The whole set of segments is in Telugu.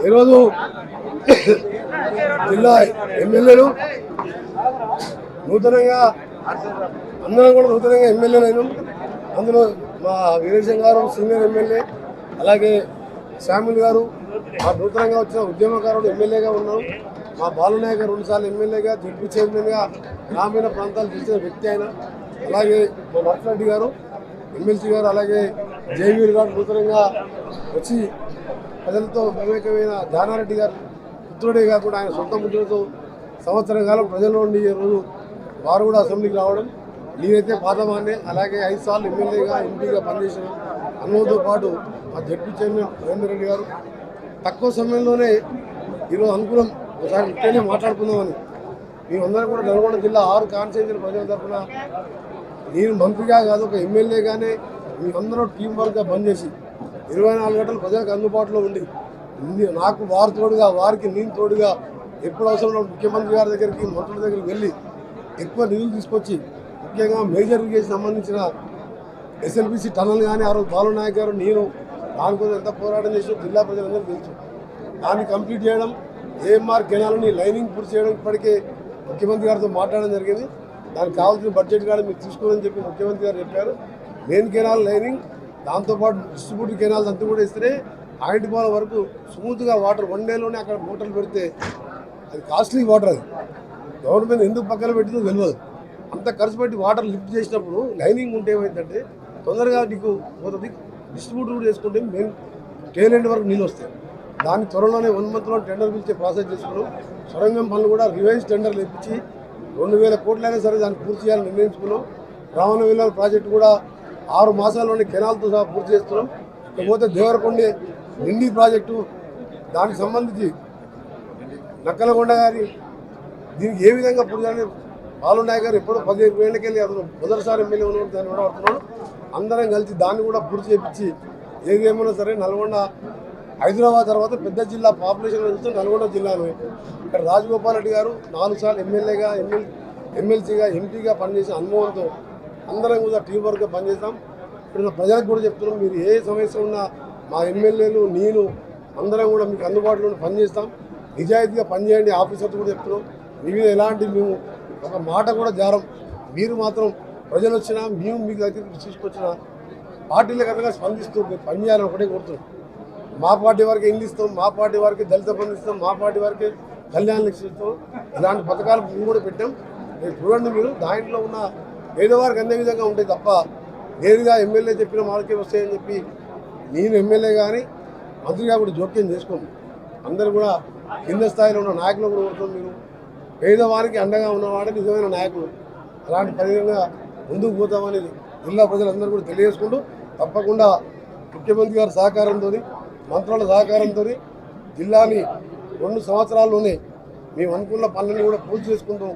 ఈరోజు జిల్లా ఎమ్మెల్యేలు నూతనంగా అందరం కూడా నూతనంగా ఎమ్మెల్యేలు అందులో మా వీరేశం గారు సీనియర్ ఎమ్మెల్యే, అలాగే శామ్యుల్ గారు మా నూతనంగా వచ్చిన ఉద్యమకారుడు ఎమ్మెల్యేగా ఉన్నారు. మా బాలనాయక 2 సార్లు ఎమ్మెల్యేగా, జడ్పీ చైర్మన్గా గ్రామీణ ప్రాంతాలు గెలిచిన వ్యక్తి ఆయన. అలాగే మా నర్సిరెడ్డి గారు ఎమ్మెల్సీ గారు, అలాగే జయవీర్ గారు నూతనంగా వచ్చి ప్రజలతో వివేకమైన జానారెడ్డి గారు పుత్రుడే కాకుండా ఆయన సొంత పుత్రులతో సంవత్సరం కాలం ప్రజల్లో ఉండి ఈ రోజు వారు కూడా అసెంబ్లీకి రావడం. నేనైతే పాతమాన్నే, అలాగే 5 సార్లు ఎమ్మెల్యేగా ఎంపీగా పనిచేసిన అన్నోతో పాటు మా జడ్పీ చైర్మన్ మహేందర్ రెడ్డి గారు తక్కువ సమయంలోనే ఈరోజు అనుకూలం ఒకసారి ఇక్కడనే మాట్లాడుకుందామని మేమందరం కూడా నల్గొండ జిల్లా 6 కాన్స్టిట్యూన్సీల ప్రజల తరఫున నేను మంత్రిగా కాదు ఒక ఎమ్మెల్యేగానే మేమందరూ టీం వర్క్గా పనిచేసి 24 గంటలు ప్రజలకు అందుబాటులో ఉండి నాకు వారు తోడుగా వారికి నేను తోడుగా ఎప్పుడు అవసరం ముఖ్యమంత్రి గారి దగ్గరికి మంత్రుల దగ్గరికి వెళ్ళి ఎక్కువ నిధులు తీసుకొచ్చి ముఖ్యంగా మేజర్ ఇరిగేషన్ సంబంధించిన ఎస్ఎల్బిసి టనల్ కానీ ఆ రోజు బాలనాయక్ గారు నేను దానికోసం ఎంత పోరాటం చేసి జిల్లా ప్రజలందరూ తెలుసు. దాన్ని కంప్లీట్ చేయడం, ఏఎంఆర్ కెనాల్ని లైనింగ్ పూర్తి చేయడం ఇప్పటికే ముఖ్యమంత్రి గారితో మాట్లాడడం జరిగింది. దానికి కావాల్సిన బడ్జెట్ కానీ మీరు తీసుకోవాలని చెప్పి ముఖ్యమంత్రి గారు చెప్పారు. మెయిన్ కెనాల్ లైనింగ్, దాంతోపాటు డిస్ట్రిబ్యూటివ్ కెనాల్స్ అంతా కూడా ఇస్తే ఆయింటిపాల వరకు స్మూత్గా వాటర్ 1 డేలోనే అక్కడ మోటార్లు పెడితే అది కాస్ట్లీ వాటర్. అది గవర్నమెంట్ ఎందుకు పక్కన పెట్టిందో తెలియదు. అంత ఖర్చు పెట్టి వాటర్ లిఫ్ట్ చేసినప్పుడు లైనింగ్ ఉంటే ఏమైందంటే తొందరగా నీకు పోతుంది. డిస్ట్రిబ్యూటర్ కూడా చేసుకుంటే మెయిన్ టేల్ ఎండ్ వరకు నీళ్ళు వస్తాయి. దాని త్వరలోనే 1 మంత్లో టెండర్ పిలిచే ప్రాసెస్ చేసుకున్నాం. సొరంగం పనులు కూడా రివైజ్ టెండర్లు ఇప్పించి 2000 కోట్లైనా సరే దాన్ని పూర్తి చేయాలని నిర్ణయించుకున్నాం. రావణ విల్లాల ప్రాజెక్టు కూడా 6 మాసాల్లోనే కెనాల్తో సహా పూర్తి చేస్తున్నాం. ఇకపోతే దేవరకొండ నిండి ప్రాజెక్టు, దానికి సంబంధించి నక్కలగొండ గారి దీనికి ఏ విధంగా పూర్తి చేయాలని బాలనాయక్ గారు ఎప్పుడో 15 ఏళ్ళకి వెళ్ళి అతను మొదటిసారి ఎమ్మెల్యే ఉన్నప్పుడు దాన్ని కూడా పడుతున్నాడు. అందరం కలిసి దాన్ని కూడా పూర్తి చేయించి ఏది ఏమైనా సరే నల్గొండ హైదరాబాద్ తర్వాత పెద్ద జిల్లా పాపులేషన్ చూస్తే నల్గొండ జిల్లాను. ఇక్కడ రాజగోపాల్ రెడ్డి గారు 4 సార్లు ఎమ్మెల్యేగా, ఎమ్మెల్సీగా, ఎంపీగా పనిచేసిన అనుభవంతో అందరం కూడా టీం వర్క్గా పనిచేస్తాం. ఇప్పుడు ప్రజలకు కూడా చెప్తున్నాం, మీరు ఏ సమస్య ఉన్నా మా ఎమ్మెల్యేలు నేను అందరం కూడా మీకు అందుబాటులో పనిచేస్తాం. నిజాయితీగా పనిచేయండి. ఆఫీసర్తో కూడా చెప్తున్నాం, మీ మీద ఎలాంటి మేము ఒక మాట కూడా జారం. మీరు మాత్రం ప్రజలు వచ్చినా మేము మీకు దగ్గరికి తీసుకొచ్చిన పార్టీల కనుక స్పందిస్తూ మీరు పనిచేయాలని ఒకటే కోరుతున్నాం. మా పార్టీ వారికి ఇల్లు ఇస్తాం, మా పార్టీ వారికి దళిత బంధు ఇస్తాం, మా పార్టీ వారికి కళ్యాణ లక్ష్మి ఇస్తాం. ఇలాంటి పథకాలు మేము కూడా పెట్టాం. మీరు చూడండి, మీరు దాంట్లో ఉన్న పేదవారికి అన్ని విధంగా ఉంటాయి తప్ప నేరుగా ఎమ్మెల్యే చెప్పిన వాళ్ళకే వస్తాయని చెప్పి నేను ఎమ్మెల్యే కానీ మంత్రిగా కూడా జోక్యం చేసుకోండి. అందరూ కూడా కింద స్థాయిలో ఉన్న నాయకులు కూడా కోరుతాం. మీరు పేదవారికి అండగా ఉన్నవాడే నిజమైన నాయకులు. అలాంటి పరిధంగా ముందుకు పోతామని జిల్లా ప్రజలందరూ కూడా తెలియజేసుకుంటూ తప్పకుండా ముఖ్యమంత్రి గారి సహకారంతో, మంత్రుల సహకారంతో జిల్లాని 2 సంవత్సరాల్లోనే మేము అనుకున్న పనులను కూడా పూర్తి చేసుకుంటూ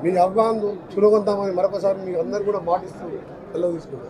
మీ అభిమానం చురుగొంతామని మరొకసారి మీకు అందరూ కూడా మాటిస్తూ సెలవు తీసుకుంటాం.